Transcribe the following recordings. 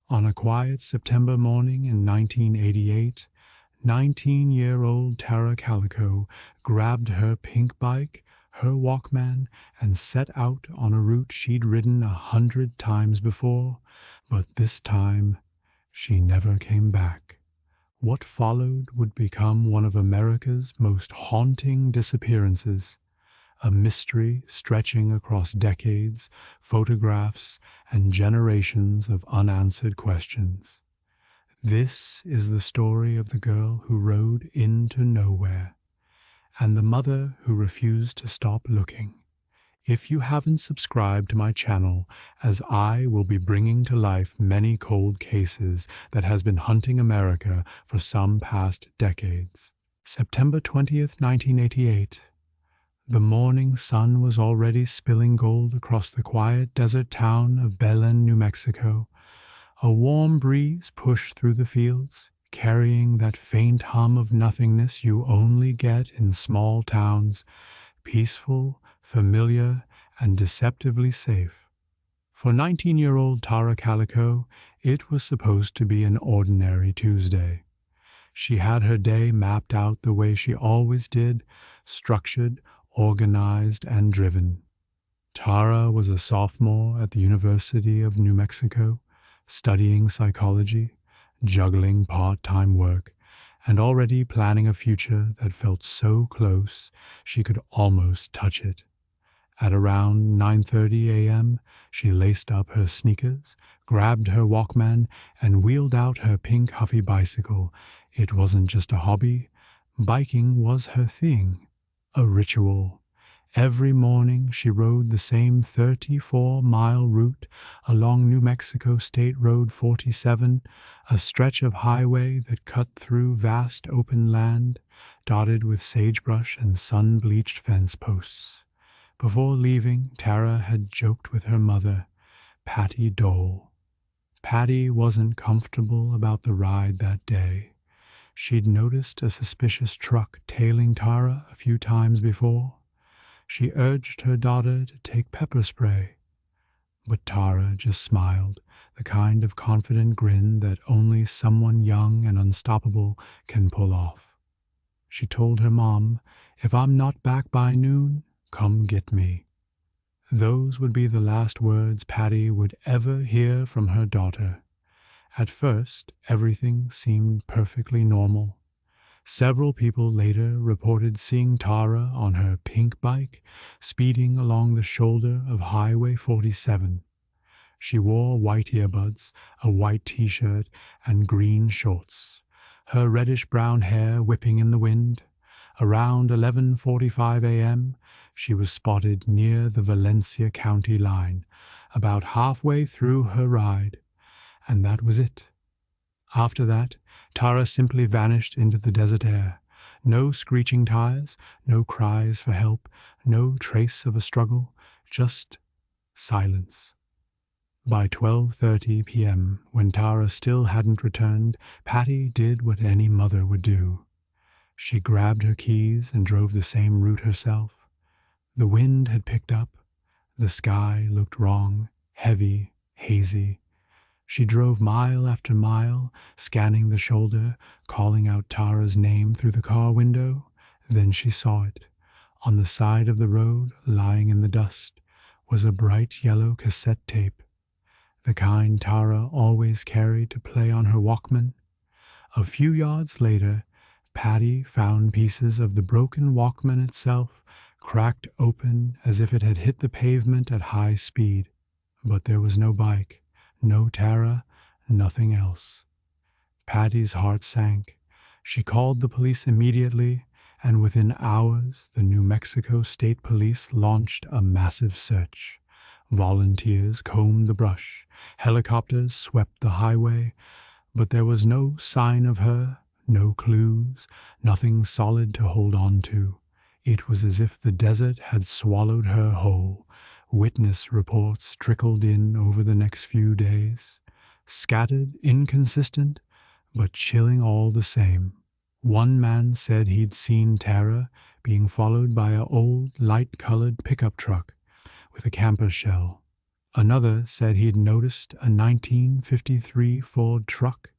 On a quiet September morning in 1988, 19-year-old Tara Calico grabbed her pink bike, her Walkman, and set out on a route she'd ridden 100 times before, but this time she never came back. What followed would become one of America's most haunting disappearances, a mystery stretching across decades, photographs, and generations of unanswered questions. This is the story of the girl who rode into nowhere, and the mother who refused to stop looking. If you haven't subscribed to my channel, as I will be bringing to life many cold cases that has been hunting America for some past decades. September 20th, 1988. The morning sun was already spilling gold across the quiet desert town of Belen, New Mexico. A warm breeze pushed through the fields, carrying that faint hum of nothingness you only get in small towns, peaceful, familiar, and deceptively safe. For 19-year-old Tara Calico, it was supposed to be an ordinary Tuesday. She had her day mapped out the way she always did, structured, organized, and driven. Tara was a sophomore at the University of New Mexico, studying psychology, juggling part-time work, and already planning a future that felt so close she could almost touch it. At around 9:30 a.m., she laced up her sneakers, grabbed her Walkman, and wheeled out her pink Huffy bicycle. It wasn't just a hobby. Biking was her thing, a ritual. Every morning she rode the same 34-mile route along New Mexico State Road 47, a stretch of highway that cut through vast open land, dotted with sagebrush and sun-bleached fence posts. Before leaving, Tara had joked with her mother, Patty Dole. Patty wasn't comfortable about the ride that day. She'd noticed a suspicious truck tailing Tara a few times before. She urged her daughter to take pepper spray, but Tara just smiled, the kind of confident grin that only someone young and unstoppable can pull off. She told her mom, "If I'm not back by noon, come get me." Those would be the last words Patty would ever hear from her daughter. At first, everything seemed perfectly normal. Several people later reported seeing Tara on her pink bike, speeding along the shoulder of Highway 47. She wore white earbuds, a white t-shirt, and green shorts, her reddish-brown hair whipping in the wind. Around 11:45 a.m., she was spotted near the Valencia County line, about halfway through her ride, and that was it. After that, Tara simply vanished into the desert air. No screeching tires, no cries for help, no trace of a struggle, just silence. By 12:30 p.m., when Tara still hadn't returned, Patty did what any mother would do. She grabbed her keys and drove the same route herself. The wind had picked up. The sky looked wrong, heavy, hazy. She drove mile after mile, scanning the shoulder, calling out Tara's name through the car window. Then she saw it. On the side of the road, lying in the dust, was a bright yellow cassette tape, the kind Tara always carried to play on her Walkman. A few yards later, Patty found pieces of the broken Walkman itself, cracked open as if it had hit the pavement at high speed. But there was no bike. No Tara, nothing else. Patty's heart sank. She called the police immediately, and within hours the New Mexico State Police launched a massive search. Volunteers combed the brush. Helicopters swept the highway. But there was no sign of her, no clues, nothing solid to hold on to. It was as if the desert had swallowed her whole. Witness reports trickled in over the next few days, scattered, inconsistent, but chilling all the same. One man said he'd seen Tara being followed by an old, light-colored pickup truck with a camper shell. Another said he'd noticed a 1953 Ford truck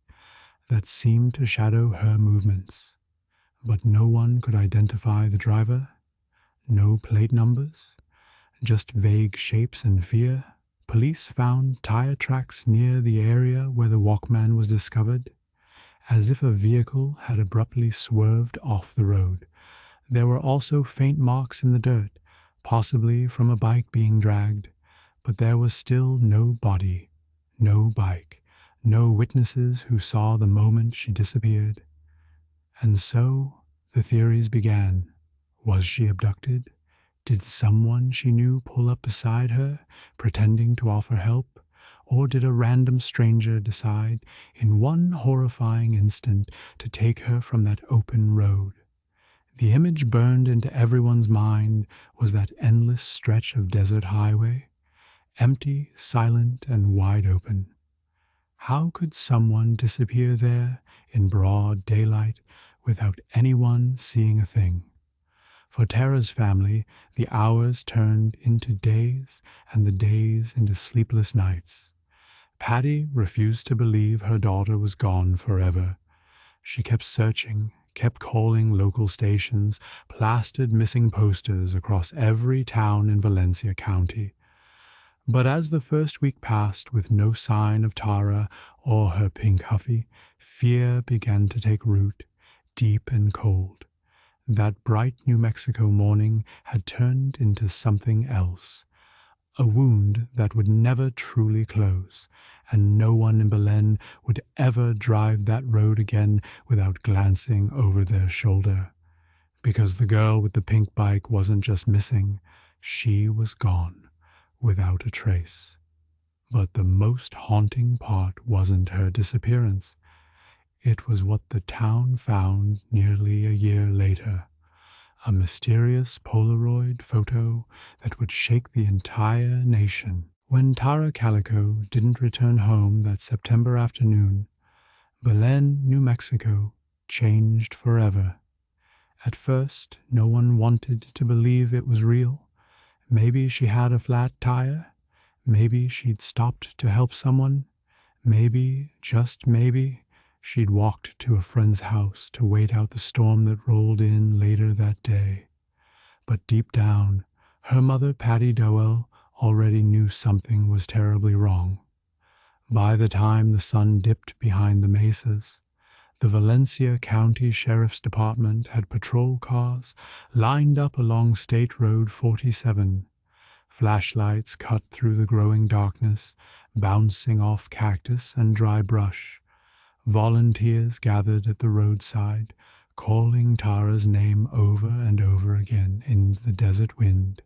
that seemed to shadow her movements, but no one could identify the driver, no plate numbers, just vague shapes and fear. Police found tire tracks near the area where the Walkman was discovered, as if a vehicle had abruptly swerved off the road. There were also faint marks in the dirt, possibly from a bike being dragged, but there was still no body, no bike, no witnesses who saw the moment she disappeared. And so the theories began. Was she abducted? Did someone she knew pull up beside her, pretending to offer help? Or did a random stranger decide, in one horrifying instant, to take her from that open road? The image burned into everyone's mind was that endless stretch of desert highway, empty, silent, and wide open. How could someone disappear there in broad daylight without anyone seeing a thing? For Tara's family, the hours turned into days and the days into sleepless nights. Patty refused to believe her daughter was gone forever. She kept searching, kept calling local stations, plastered missing posters across every town in Valencia County. But as the first week passed with no sign of Tara or her pink Huffy, fear began to take root, deep and cold. That bright New Mexico morning had turned into something else, a wound that would never truly close, and no one in Belen would ever drive that road again without glancing over their shoulder. Because the girl with the pink bike wasn't just missing, she was gone, without a trace. But the most haunting part wasn't her disappearance. It was what the town found nearly a year later. A mysterious Polaroid photo that would shake the entire nation. When Tara Calico didn't return home that September afternoon, Belen, New Mexico, changed forever. At first, no one wanted to believe it was real. Maybe she had a flat tire. Maybe she'd stopped to help someone. Maybe, just maybe, she'd walked to a friend's house to wait out the storm that rolled in later that day. But deep down, her mother, Patty Dowell, already knew something was terribly wrong. By the time the sun dipped behind the mesas, the Valencia County Sheriff's Department had patrol cars lined up along State Road 47. Flashlights cut through the growing darkness, bouncing off cactus and dry brush. Volunteers gathered at the roadside, calling Tara's name over and over again in the desert wind.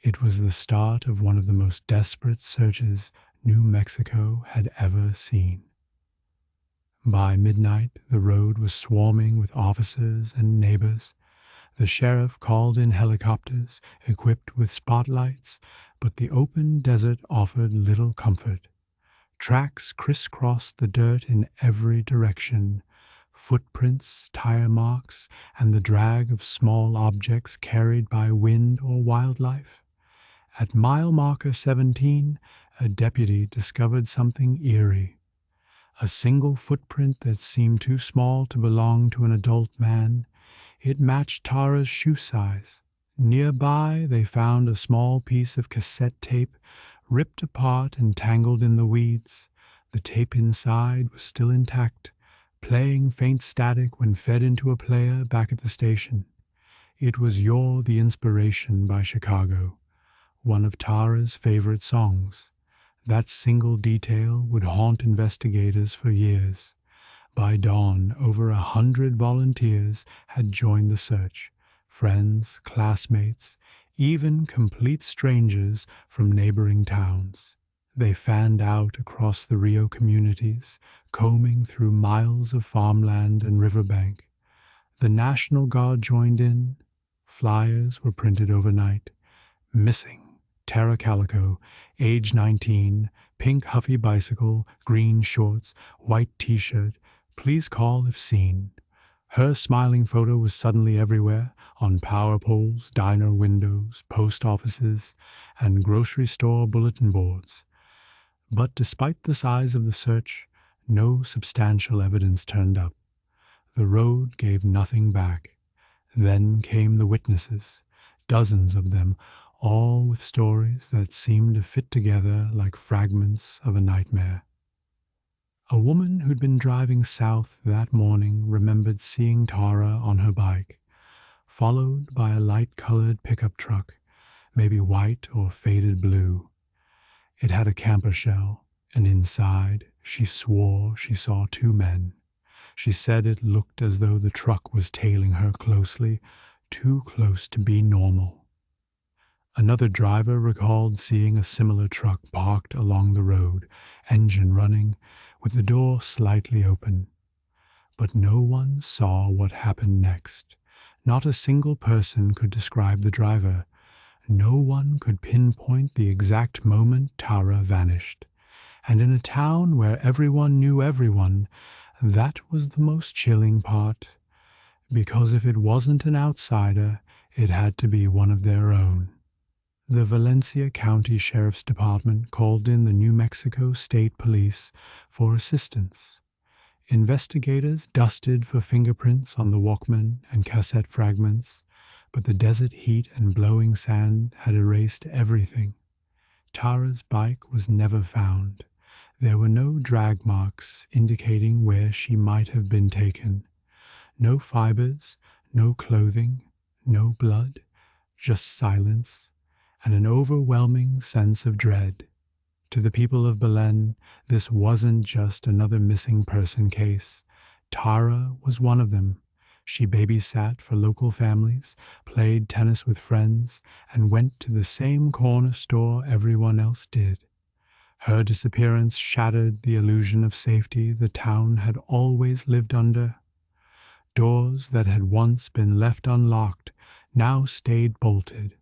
It was the start of one of the most desperate searches New Mexico had ever seen. By midnight, the road was swarming with officers and neighbors. The sheriff called in helicopters equipped with spotlights, but the open desert offered little comfort. Tracks crisscrossed the dirt in every direction, footprints, tire marks, and the drag of small objects carried by wind or wildlife. At mile marker 17, a deputy discovered something eerie. A single footprint that seemed too small to belong to an adult man. It matched Tara's shoe size. Nearby, they found a small piece of cassette tape, ripped apart and tangled in the weeds. The tape inside was still intact, playing faint static when fed into a player back at the station. It was You're the Inspiration by Chicago, one of Tara's favorite songs. That single detail would haunt investigators for years. By dawn, over 100 volunteers had joined the search. Friends, classmates, even complete strangers from neighboring towns. They fanned out across the Rio communities, combing through miles of farmland and riverbank. The National Guard joined in. Flyers were printed overnight. Missing. Tara Calico, age 19, pink Huffy bicycle, green shorts, white t-shirt. Please call if seen. Her smiling photo was suddenly everywhere, on power poles, diner windows, post offices, and grocery store bulletin boards. But despite the size of the search, no substantial evidence turned up. The road gave nothing back. Then came the witnesses, dozens of them, all with stories that seemed to fit together like fragments of a nightmare. A woman who'd been driving south that morning remembered seeing Tara on her bike, followed by a light-colored pickup truck, maybe white or faded blue. It had a camper shell, and inside she swore she saw two men. She said it looked as though the truck was tailing her closely, too close to be normal. Another driver recalled seeing a similar truck parked along the road, engine running, with the door slightly open. But no one saw what happened next. Not a single person could describe the driver. No one could pinpoint the exact moment Tara vanished. And in a town where everyone knew everyone, that was the most chilling part. Because if it wasn't an outsider, it had to be one of their own. The Valencia County Sheriff's Department called in the New Mexico State Police for assistance. Investigators dusted for fingerprints on the Walkman and cassette fragments, but the desert heat and blowing sand had erased everything. Tara's bike was never found. There were no drag marks indicating where she might have been taken. No fibers, no clothing, no blood, just silence and an overwhelming sense of dread. To the people of Belen, this wasn't just another missing person case. Tara was one of them. She babysat for local families, played tennis with friends, and went to the same corner store everyone else did. Her disappearance shattered the illusion of safety the town had always lived under. Doors that had once been left unlocked now stayed bolted.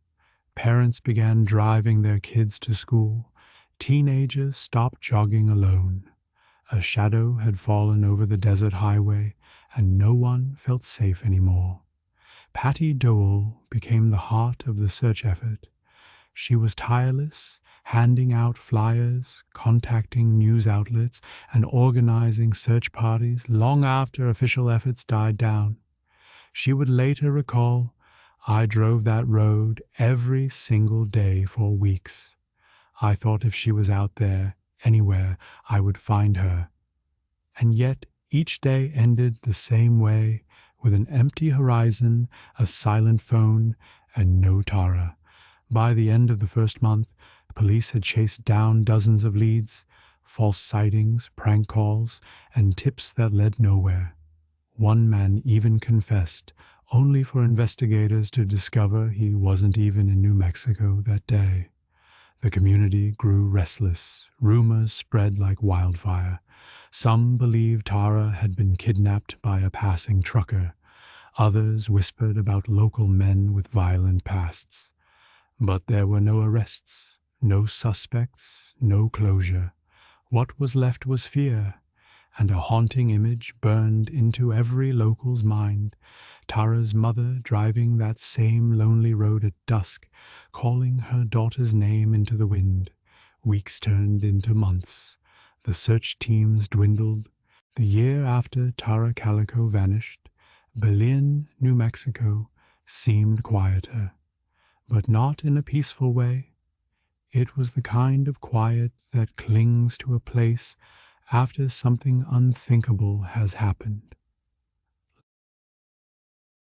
Parents began driving their kids to school. Teenagers stopped jogging alone. A shadow had fallen over the desert highway, and no one felt safe anymore. Patty Dowell became the heart of the search effort. She was tireless, handing out flyers, contacting news outlets, and organizing search parties long after official efforts died down. She would later recall, "I drove that road every single day for weeks. I thought if she was out there, anywhere, I would find her." And yet each day ended the same way, with an empty horizon, a silent phone, and no Tara. By the end of the first month, police had chased down dozens of leads, false sightings, prank calls, and tips that led nowhere. One man even confessed, only for investigators to discover he wasn't even in New Mexico that day. The community grew restless. Rumors spread like wildfire. Some believed Tara had been kidnapped by a passing trucker. Others whispered about local men with violent pasts. But there were no arrests, no suspects, no closure. What was left was fear, and a haunting image burned into every local's mind. Tara's mother driving that same lonely road at dusk, calling her daughter's name into the wind. Weeks turned into months. The search teams dwindled. The year after Tara Calico vanished, Belen, New Mexico, seemed quieter, but not in a peaceful way. It was the kind of quiet that clings to a place after something unthinkable has happened.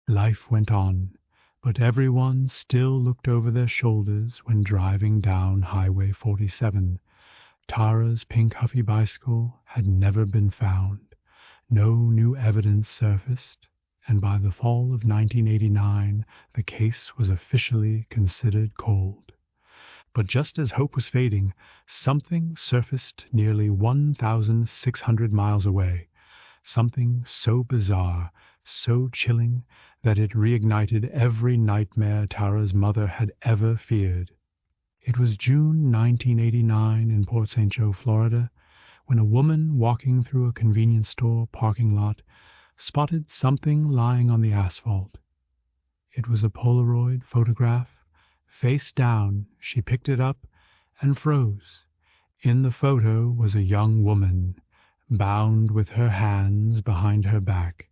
Life went on, but everyone still looked over their shoulders when driving down Highway 47. Tara's pink Huffy bicycle had never been found. No new evidence surfaced, and by the fall of 1989, the case was officially considered cold. But just as hope was fading, something surfaced nearly 1,600 miles away. Something so bizarre, so chilling, that it reignited every nightmare Tara's mother had ever feared. It was June 1989 in Port St. Joe, Florida, when a woman walking through a convenience store parking lot spotted something lying on the asphalt. It was a Polaroid photograph. Face down, she picked it up and froze. In the photo was a young woman, bound with her hands behind her back,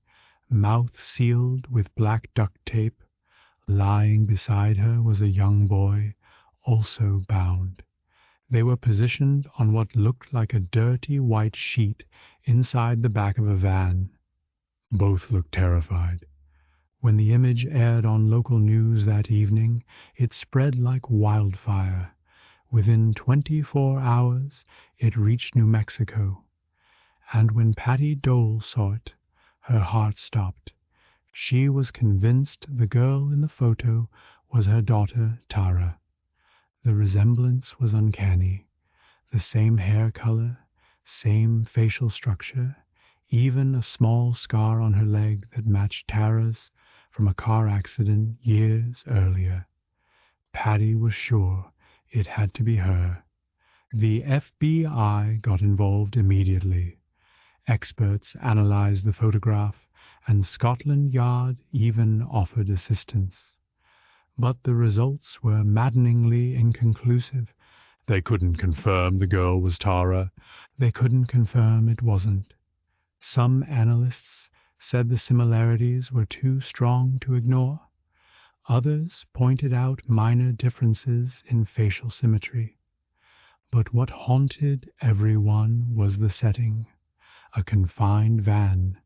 mouth sealed with black duct tape. Lying beside her was a young boy, also bound. They were positioned on what looked like a dirty white sheet inside the back of a van. Both looked terrified. When the image aired on local news that evening, it spread like wildfire. Within 24 hours, it reached New Mexico. And when Patty Dole saw it, her heart stopped. She was convinced the girl in the photo was her daughter, Tara. The resemblance was uncanny. The same hair color, same facial structure, even a small scar on her leg that matched Tara's from a car accident years earlier. Patty was sure it had to be her. The FBI got involved immediately. Experts analyzed the photograph, and Scotland Yard even offered assistance. But the results were maddeningly inconclusive. They couldn't confirm the girl was Tara. They couldn't confirm it wasn't. Some analysts said the similarities were too strong to ignore. Others pointed out minor differences in facial symmetry. But what haunted everyone was the setting. A confined van,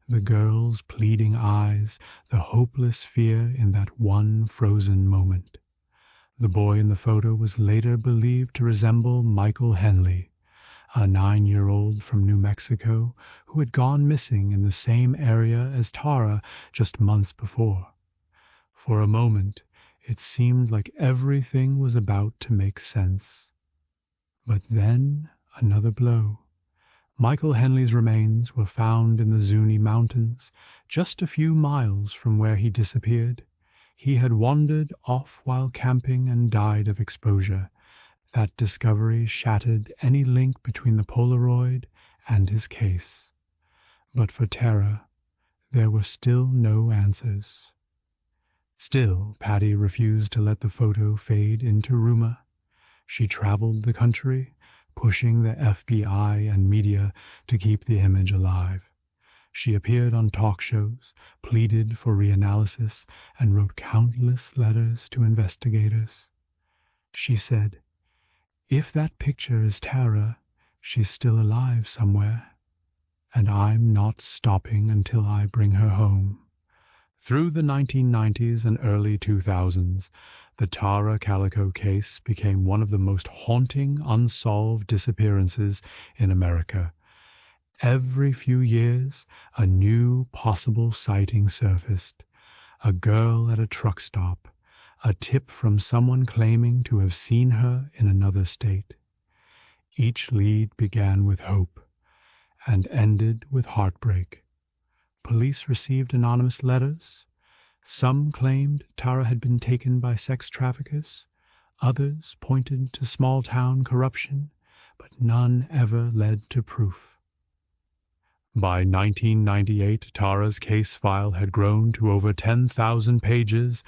the girl's pleading eyes, the hopeless fear in that one frozen moment. The boy in the photo was later believed to resemble Michael Henley, a 9-year-old from New Mexico who had gone missing in the same area as Tara just months before. For a moment, it seemed like everything was about to make sense. But then another blow. Michael Henley's remains were found in the Zuni Mountains, just a few miles from where he disappeared. He had wandered off while camping and died of exposure. That discovery shattered any link between the Polaroid and his case. But for Tara, there were still no answers. Still, Patty refused to let the photo fade into rumor. She traveled the country, pushing the FBI and media to keep the image alive. She appeared on talk shows, pleaded for reanalysis, and wrote countless letters to investigators. She said, "If that picture is Tara, she's still alive somewhere, and I'm not stopping until I bring her home." Through the 1990s and early 2000s, the Tara Calico case became one of the most haunting unsolved disappearances in America. Every few years, a new possible sighting surfaced. A girl at a truck stop, a tip from someone claiming to have seen her in another state. Each lead began with hope and ended with heartbreak. Police received anonymous letters. Some claimed Tara had been taken by sex traffickers. Others pointed to small-town corruption, but none ever led to proof. By 1998, Tara's case file had grown to over 10,000 pages,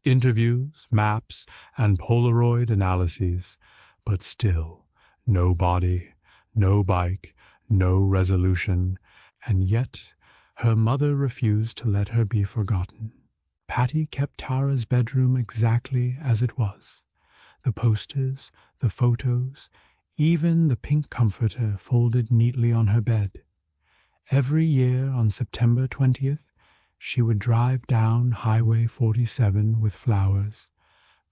interviews, maps, and Polaroid analyses. But still, no body, no bike, no resolution, and yet her mother refused to let her be forgotten. Patty kept Tara's bedroom exactly as it was. The posters, the photos, even the pink comforter folded neatly on her bed. Every year on September 20th, she would drive down Highway 47 with flowers,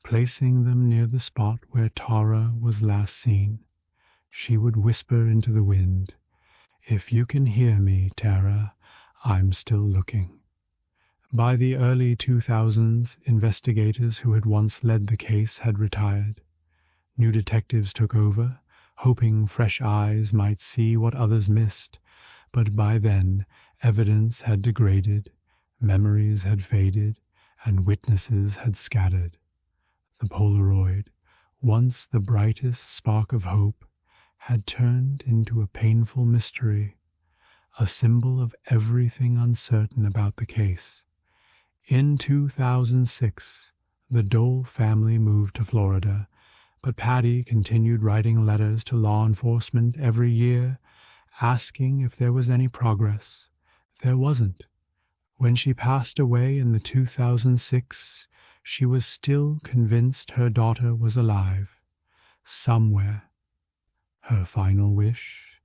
placing them near the spot where Tara was last seen. She would whisper into the wind, "If you can hear me, Tara, I'm still looking." By the early 2000s, investigators who had once led the case had retired. New detectives took over, hoping fresh eyes might see what others missed. But by then, evidence had degraded, memories had faded, and witnesses had scattered. The Polaroid, once the brightest spark of hope, had turned into a painful mystery, a symbol of everything uncertain about the case. In 2006, the Dole family moved to Florida, But Patty continued writing letters to law enforcement every year, asking if there was any progress. There wasn't. When she passed away in the 2006, she was still convinced her daughter was alive, somewhere. Her final wish,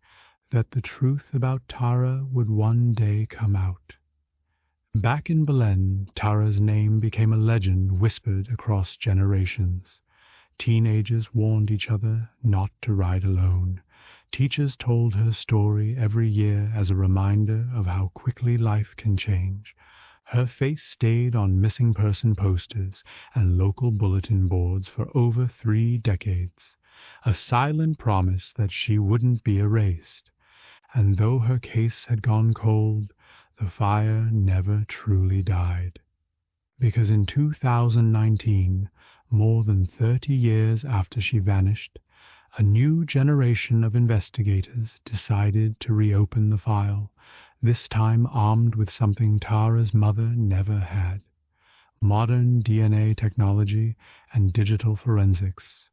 that the truth about Tara would one day come out. Back in Belen, Tara's name became a legend whispered across generations. Teenagers warned each other not to ride alone. Teachers told her story every year as a reminder of how quickly life can change. Her face stayed on missing person posters and local bulletin boards for over 3 decades, a silent promise that she wouldn't be erased. And though her case had gone cold, the fire never truly died. Because in 2019, more than 30 years after she vanished, a new generation of investigators decided to reopen the file, this time armed with something Tara's mother never had: modern DNA technology and digital forensics.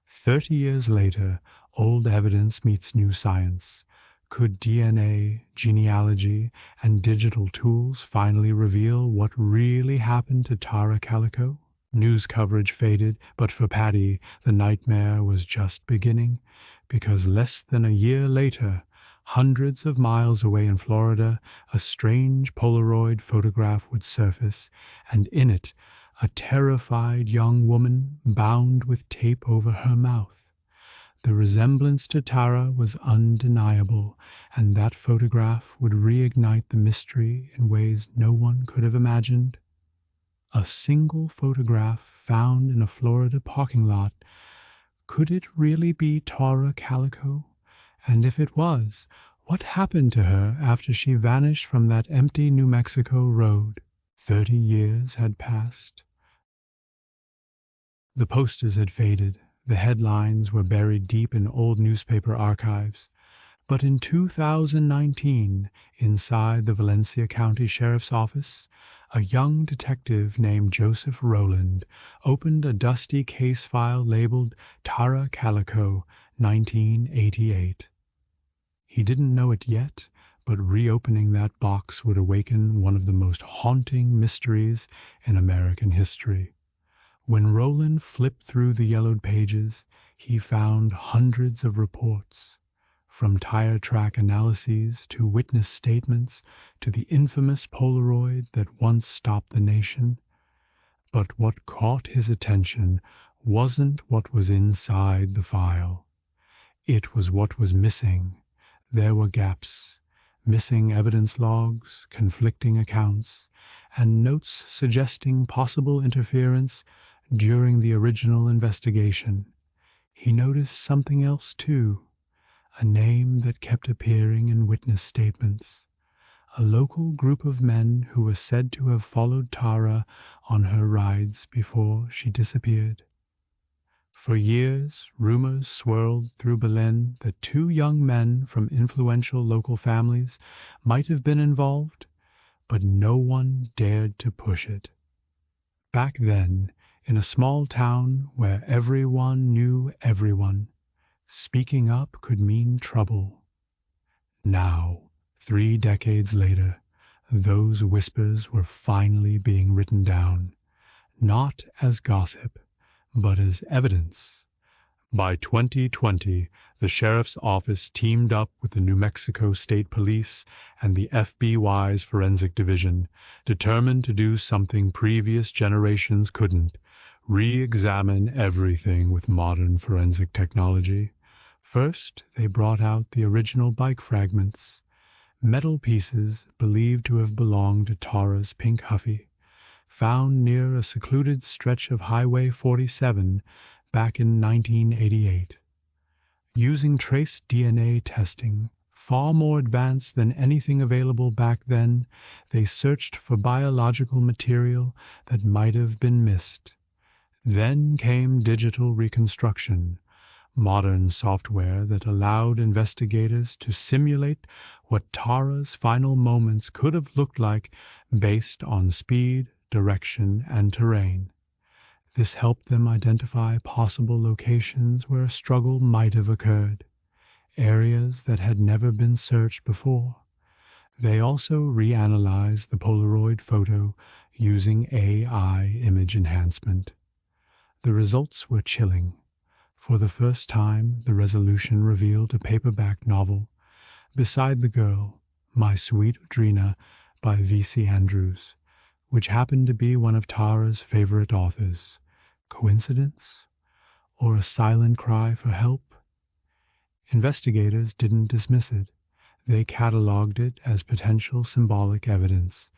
30 years later, old evidence meets new science. Could DNA, genealogy, and digital tools finally reveal what really happened to Tara Calico? News coverage faded, but for Patty, the nightmare was just beginning, because less than a year later, hundreds of miles away in Florida, a strange Polaroid photograph would surface, and in it, a terrified young woman bound with tape over her mouth. The resemblance to Tara was undeniable, and that photograph would reignite the mystery in ways no one could have imagined. A single photograph found in a Florida parking lot. Could it really be Tara Calico? And if it was, what happened to her after she vanished from that empty New Mexico road? 30 years had passed. The posters had faded. The headlines were buried deep in old newspaper archives. But in 2019, inside the Valencia County Sheriff's Office, a young detective named Joseph Rowland opened a dusty case file labeled Tara Calico, 1988. He didn't know it yet, but reopening that box would awaken one of the most haunting mysteries in American history. When Rowland flipped through the yellowed pages, he found hundreds of reports, from tire track analyses to witness statements to the infamous Polaroid that once stopped the nation. But what caught his attention wasn't what was inside the file. It was what was missing. There were gaps, missing evidence logs, conflicting accounts, and notes suggesting possible interference during the original investigation. He noticed something else too, a name that kept appearing in witness statements, a local group of men who were said to have followed Tara on her rides before she disappeared. For years, rumors swirled through Belen that 2 young men from influential local families might have been involved, but no one dared to push it. Back then, in a small town where everyone knew everyone, speaking up could mean trouble. Now, 3 decades later, those whispers were finally being written down, not as gossip, but as evidence. By 2020, the Sheriff's Office teamed up with the New Mexico State Police and the FBI's Forensic Division, determined to do something previous generations couldn't: re-examine everything with modern forensic technology. First, they brought out the original bike fragments, metal pieces believed to have belonged to Tara's pink Huffy, found near a secluded stretch of Highway 47 back in 1988. Using trace DNA testing, far more advanced than anything available back then, they searched for biological material that might have been missed. Then came digital reconstruction, modern software that allowed investigators to simulate what Tara's final moments could have looked like based on speed, direction, and terrain. This helped them identify possible locations where a struggle might have occurred, areas that had never been searched before. They also reanalyzed the Polaroid photo using AI image enhancement. The results were chilling. For the first time, the resolution revealed a paperback novel, Beside the Girl, My Sweet Audrina by V.C. Andrews, which happened to be one of Tara's favorite authors. Coincidence? Or a silent cry for help? Investigators didn't dismiss it. They cataloged it as potential symbolic evidence.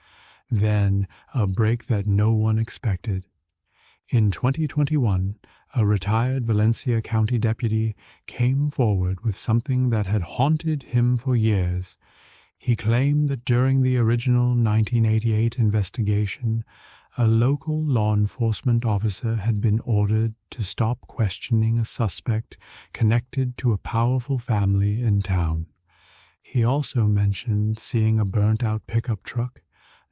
Then, a break that no one expected. In 2021, a retired Valencia County deputy came forward with something that had haunted him for years. He claimed that during the original 1988 investigation, a local law enforcement officer had been ordered to stop questioning a suspect connected to a powerful family in town. He also mentioned seeing a burnt-out pickup truck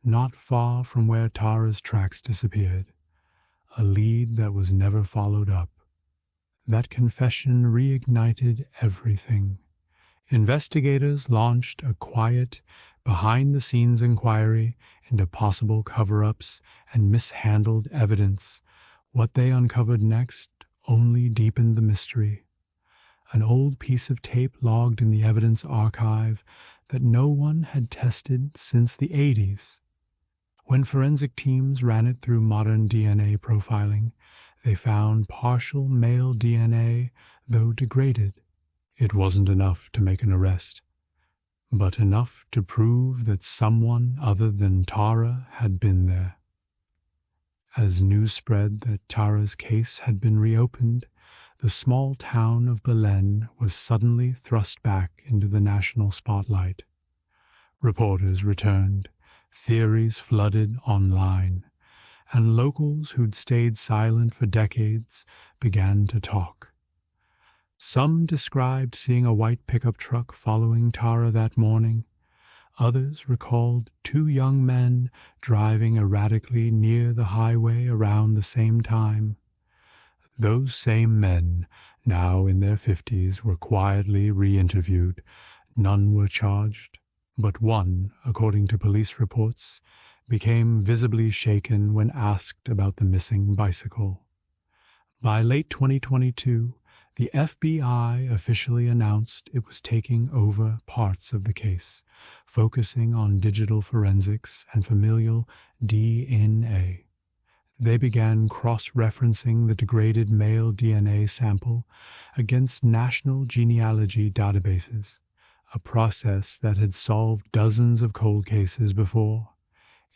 not far from where Tara's tracks disappeared, a lead that was never followed up. That confession reignited everything. Investigators launched a quiet, behind-the-scenes inquiry into possible cover-ups and mishandled evidence. What they uncovered next only deepened the mystery. An old piece of tape logged in the evidence archive that no one had tested since the 80s. When forensic teams ran it through modern DNA profiling, they found partial male DNA, though degraded. It wasn't enough to make an arrest, but enough to prove that someone other than Tara had been there. As news spread that Tara's case had been reopened, the small town of Belen was suddenly thrust back into the national spotlight. Reporters returned, theories flooded online, and locals who'd stayed silent for decades began to talk. Some described seeing a white pickup truck following Tara that morning. Others recalled two young men driving erratically near the highway around the same time. Those same men, now in their 50s, were quietly re-interviewed. None were charged, but one, according to police reports, became visibly shaken when asked about the missing bicycle. By late 2022, the FBI officially announced it was taking over parts of the case, focusing on digital forensics and familial DNA. They began cross-referencing the degraded male DNA sample against national genealogy databases, a process that had solved dozens of cold cases before.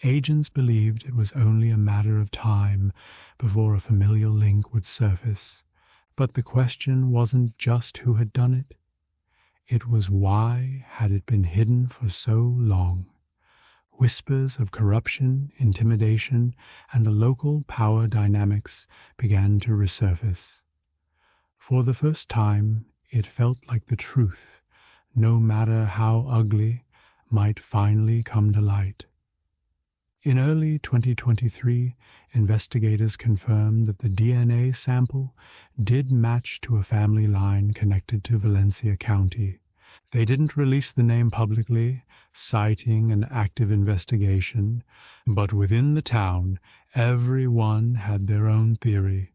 Agents believed it was only a matter of time before a familial link would surface. But the question wasn't just who had done it. It was why had it been hidden for so long. Whispers of corruption, intimidation, and local power dynamics began to resurface. For the first time, it felt like the truth, no matter how ugly, might finally come to light. In early 2023, investigators confirmed that the DNA sample did match to a family line connected to Valencia County. They didn't release the name publicly, citing an active investigation, but within the town, everyone had their own theory.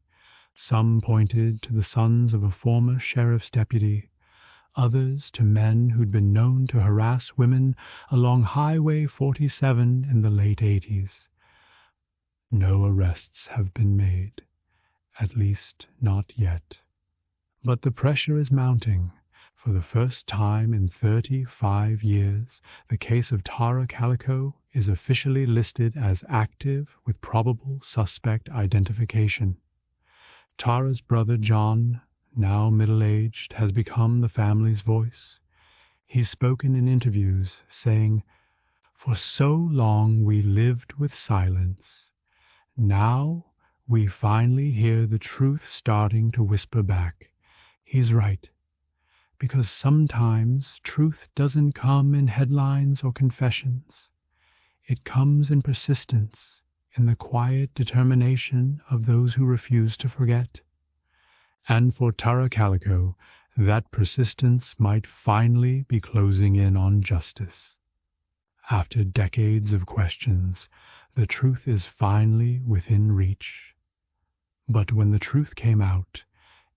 Some pointed to the sons of a former sheriff's deputy, others to men who'd been known to harass women along Highway 47 in the late 80s. No arrests have been made, at least not yet. But the pressure is mounting. For the first time in 35 years, the case of Tara Calico is officially listed as active with probable suspect identification. Tara's brother John, now middle-aged, has become the family's voice. He's spoken in interviews, saying, "For so long we lived with silence. Now we finally hear the truth starting to whisper back." He's right. Because sometimes truth doesn't come in headlines or confessions. It comes in persistence, in the quiet determination of those who refuse to forget. And for Tara Calico, that persistence might finally be closing in on justice. After decades of questions, the truth is finally within reach. But when the truth came out,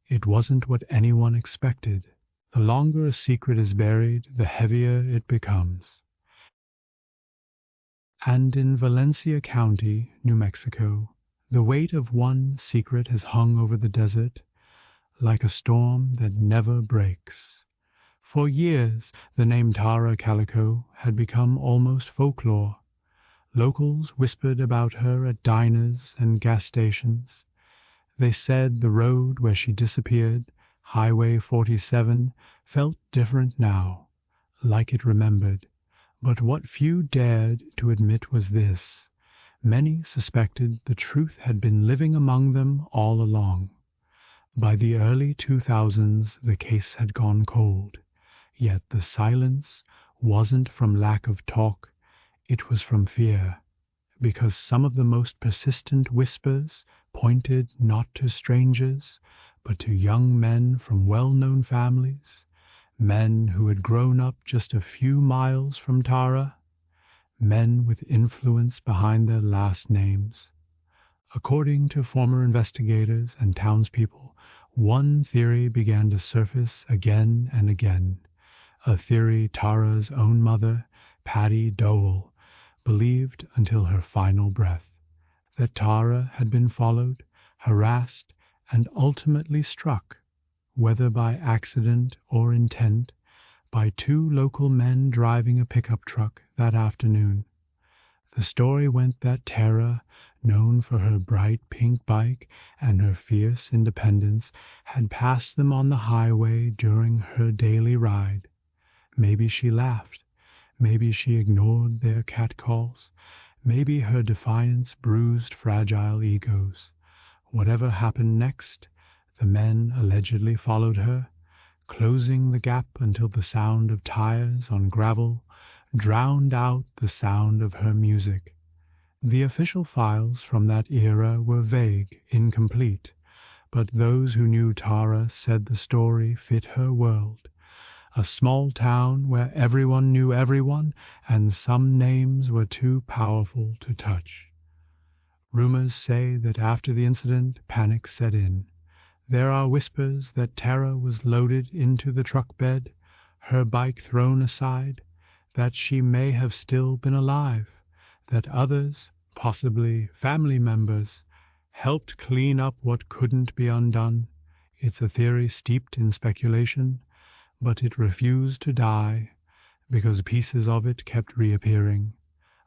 it wasn't what anyone expected. The longer a secret is buried, the heavier it becomes. And in Valencia County, New Mexico, the weight of one secret has hung over the desert like a storm that never breaks. For years, the name Tara Calico had become almost folklore. Locals whispered about her at diners and gas stations. They said the road where she disappeared, Highway 47, felt different now, like it remembered. But what few dared to admit was this: many suspected the truth had been living among them all along. By the early 2000s, the case had gone cold, yet the silence wasn't from lack of talk, it was from fear, because some of the most persistent whispers pointed not to strangers, but to young men from well-known families, men who had grown up just a few miles from Tara, men with influence behind their last names. According to former investigators and townspeople, one theory began to surface again and again, a theory Tara's own mother, Patty Dowell, believed until her final breath, that Tara had been followed, harassed, and ultimately struck, whether by accident or intent, by two local men driving a pickup truck that afternoon. The story went that Tara, known for her bright pink bike and her fierce independence, had passed them on the highway during her daily ride. Maybe she laughed. Maybe she ignored their catcalls. Maybe her defiance bruised fragile egos. Whatever happened next, the men allegedly followed her, closing the gap until the sound of tires on gravel drowned out the sound of her music. The official files from that era were vague, incomplete, but those who knew Tara said the story fit her world. A small town where everyone knew everyone, and some names were too powerful to touch. Rumors say that after the incident, panic set in. There are whispers that Tara was loaded into the truck bed, her bike thrown aside, that she may have still been alive, that others, possibly family members, helped clean up what couldn't be undone. It's a theory steeped in speculation, but it refused to die because pieces of it kept reappearing.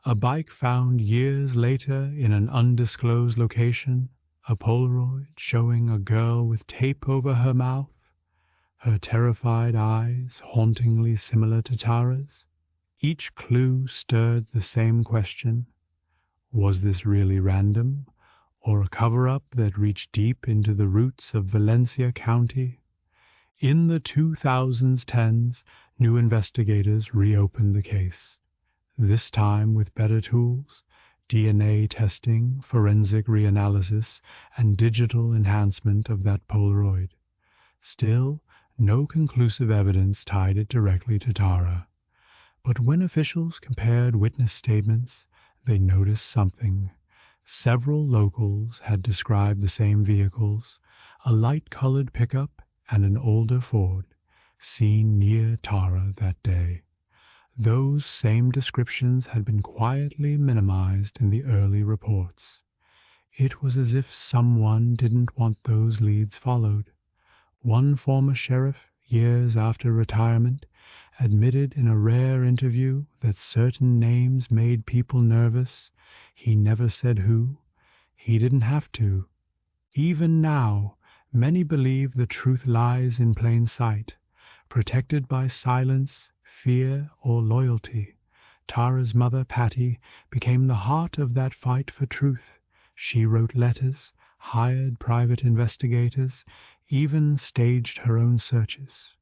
A bike found years later in an undisclosed location, a Polaroid showing a girl with tape over her mouth, her terrified eyes hauntingly similar to Tara's. Each clue stirred the same question: was this really random, or a cover-up that reached deep into the roots of Valencia County? In the 2010s, new investigators reopened the case, this time with better tools, DNA testing, forensic reanalysis, and digital enhancement of that Polaroid. Still, no conclusive evidence tied it directly to Tara. But when officials compared witness statements, they noticed something. Several locals had described the same vehicles, a light-colored pickup and an older Ford, seen near Tara that day. Those same descriptions had been quietly minimized in the early reports. It was as if someone didn't want those leads followed. One former sheriff, years after retirement, admitted in a rare interview that certain names made people nervous. He never said who. He didn't have to. Even now, many believe the truth lies in plain sight, protected by silence, fear, or loyalty. Tara's mother, Patty, became the heart of that fight for truth. She wrote letters, hired private investigators, even staged her own searches.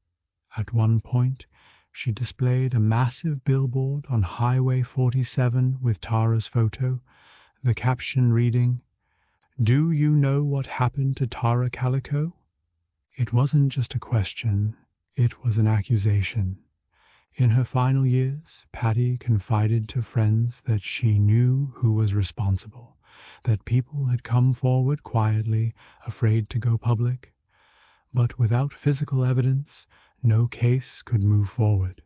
At one point, she displayed a massive billboard on Highway 47 with Tara's photo, the caption reading, "Do you know what happened to Tara Calico?" It wasn't just a question, it was an accusation. In her final years, Patty confided to friends that she knew who was responsible, that people had come forward quietly, afraid to go public. But without physical evidence, no case could move forward.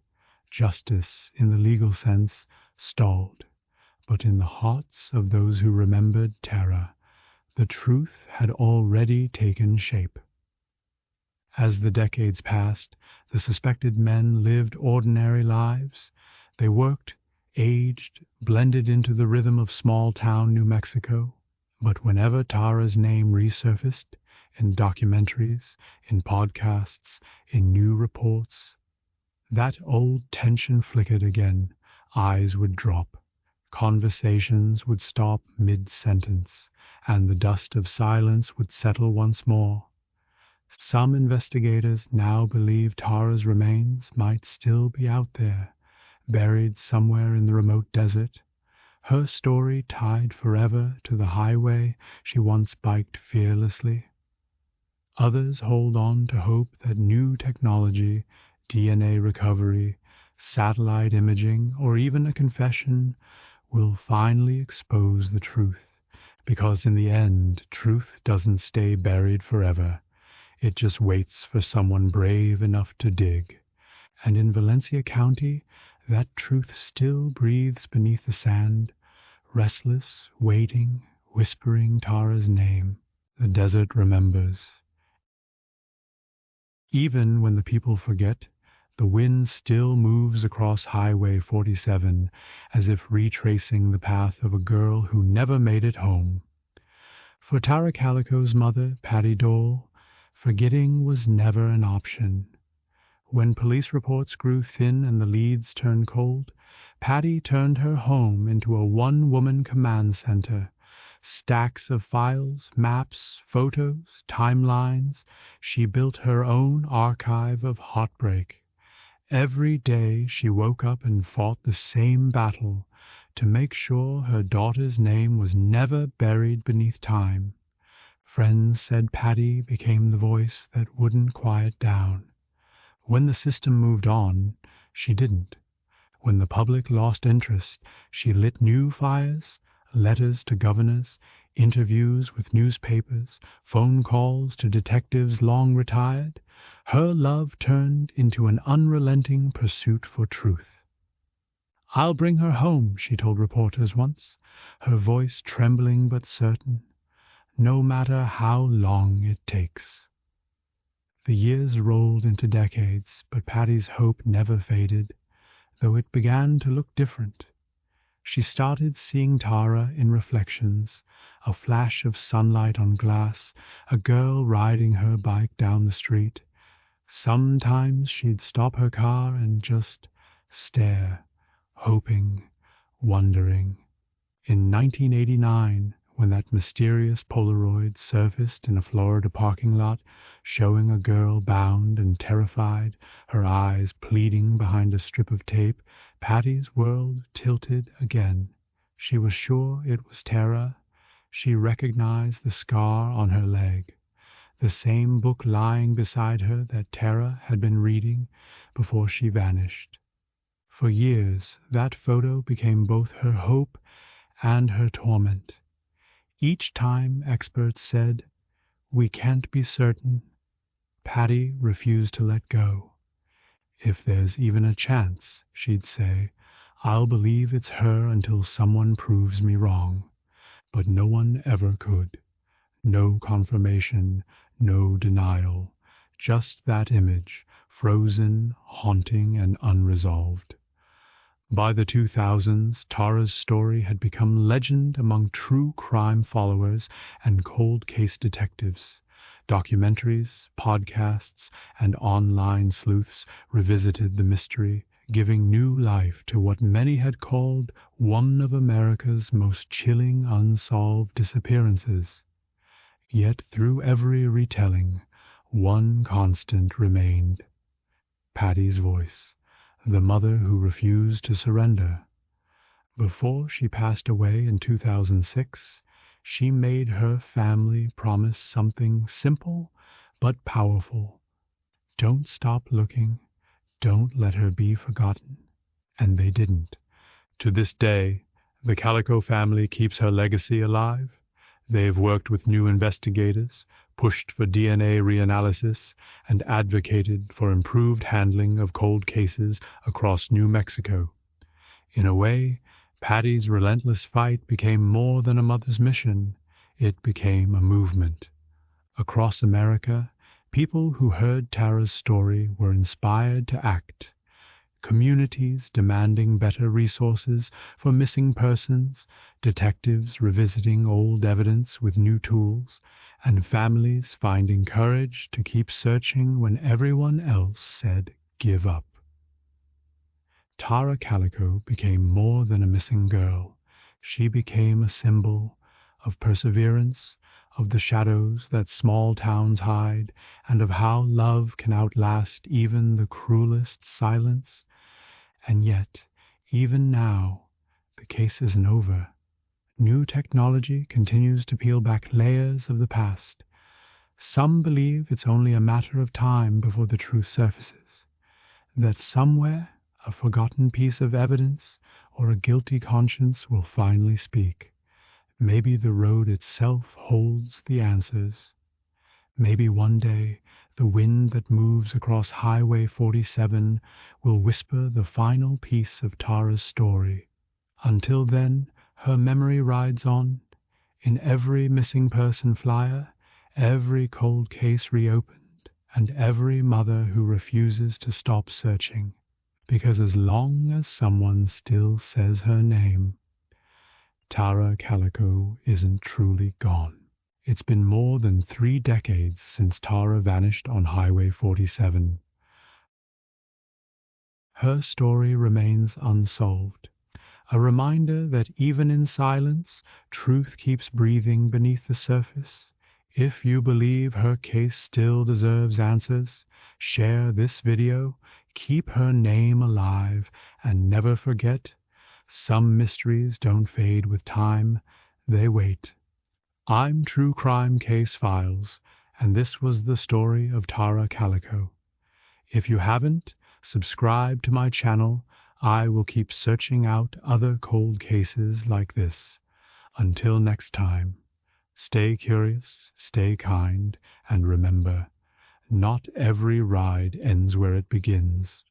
Justice, in the legal sense, stalled. But in the hearts of those who remembered Tara, the truth had already taken shape. As the decades passed, the suspected men lived ordinary lives. They worked, aged, blended into the rhythm of small-town New Mexico. But whenever Tara's name resurfaced, in documentaries, in podcasts, in new reports, that old tension flickered again. Eyes would drop. Conversations would stop mid-sentence, and the dust of silence would settle once more. Some investigators now believe Tara's remains might still be out there, buried somewhere in the remote desert, her story tied forever to the highway she once biked fearlessly. Others hold on to hope that new technology, DNA recovery, satellite imaging, or even a confession will finally expose the truth, because in the end, truth doesn't stay buried forever. It just waits for someone brave enough to dig. And in Valencia County, that truth still breathes beneath the sand, restless, waiting, whispering Tara's name. The desert remembers. Even when the people forget, the wind still moves across Highway 47, as if retracing the path of a girl who never made it home. For Tara Calico's mother, Patty Dole, forgetting was never an option. When police reports grew thin and the leads turned cold, Patty turned her home into a one-woman command center. Stacks of files, maps, photos, timelines. She built her own archive of heartbreak. Every day she woke up and fought the same battle to make sure her daughter's name was never buried beneath time. Friends said Patty became the voice that wouldn't quiet down. When the system moved on, she didn't. When the public lost interest, she lit new fires, letters to governors, interviews with newspapers, phone calls to detectives long retired. Her love turned into an unrelenting pursuit for truth. "I'll bring her home," she told reporters once, her voice trembling but certain, no matter how long it takes. The years rolled into decades, but Patty's hope never faded, though it began to look different. She started seeing Tara in reflections, a flash of sunlight on glass, a girl riding her bike down the street. Sometimes she'd stop her car and just stare, hoping, wondering. In 1989, when that mysterious Polaroid surfaced in a Florida parking lot, showing a girl bound and terrified, her eyes pleading behind a strip of tape, Patty's world tilted again. She was sure it was Tara. She recognized the scar on her leg, the same book lying beside her that Tara had been reading before she vanished. For years, that photo became both her hope and her torment. Each time experts said, "We can't be certain," Patty refused to let go. "If there's even a chance," she'd say, "I'll believe it's her until someone proves me wrong." But no one ever could. No confirmation, no denial, just that image, frozen, haunting, and unresolved. By the 2000s, Tara's story had become legend among true crime followers and cold case detectives. Documentaries, podcasts, and online sleuths revisited the mystery, giving new life to what many had called one of America's most chilling unsolved disappearances. Yet through every retelling, one constant remained: Patty's voice, the mother who refused to surrender. Before she passed away in 2006, she made her family promise something simple but powerful. Don't stop looking. Don't let her be forgotten. And they didn't. To this day, the Calico family keeps her legacy alive. They've worked with new investigators, pushed for DNA reanalysis, and advocated for improved handling of cold cases across New Mexico. In a way, Patty's relentless fight became more than a mother's mission. It became a movement. Across America, people who heard Tara's story were inspired to act. Communities demanding better resources for missing persons, detectives revisiting old evidence with new tools, and families finding courage to keep searching when everyone else said, "Give up." Tara Calico became more than a missing girl. She became a symbol of perseverance, of the shadows that small towns hide, and of how love can outlast even the cruelest silence. And yet, even now, the case isn't over. New technology continues to peel back layers of the past. Some believe it's only a matter of time before the truth surfaces, that somewhere a forgotten piece of evidence or a guilty conscience will finally speak. Maybe the road itself holds the answers. Maybe one day the wind that moves across Highway 47 will whisper the final piece of Tara's story. Until then, her memory rides on. In every missing person flyer, every cold case reopened, and every mother who refuses to stop searching. Because as long as someone still says her name, Tara Calico isn't truly gone. It's been more than 3 decades since Tara vanished on Highway 47. Her story remains unsolved, a reminder that even in silence, truth keeps breathing beneath the surface. If you believe her case still deserves answers, share this video, keep her name alive, and never forget, some mysteries don't fade with time, they wait. I'm True Crime Case Files, and this was the story of Tara Calico. If you haven't, subscribe to my channel. I will keep searching out other cold cases like this. Until next time, stay curious, stay kind, and remember, not every ride ends where it begins.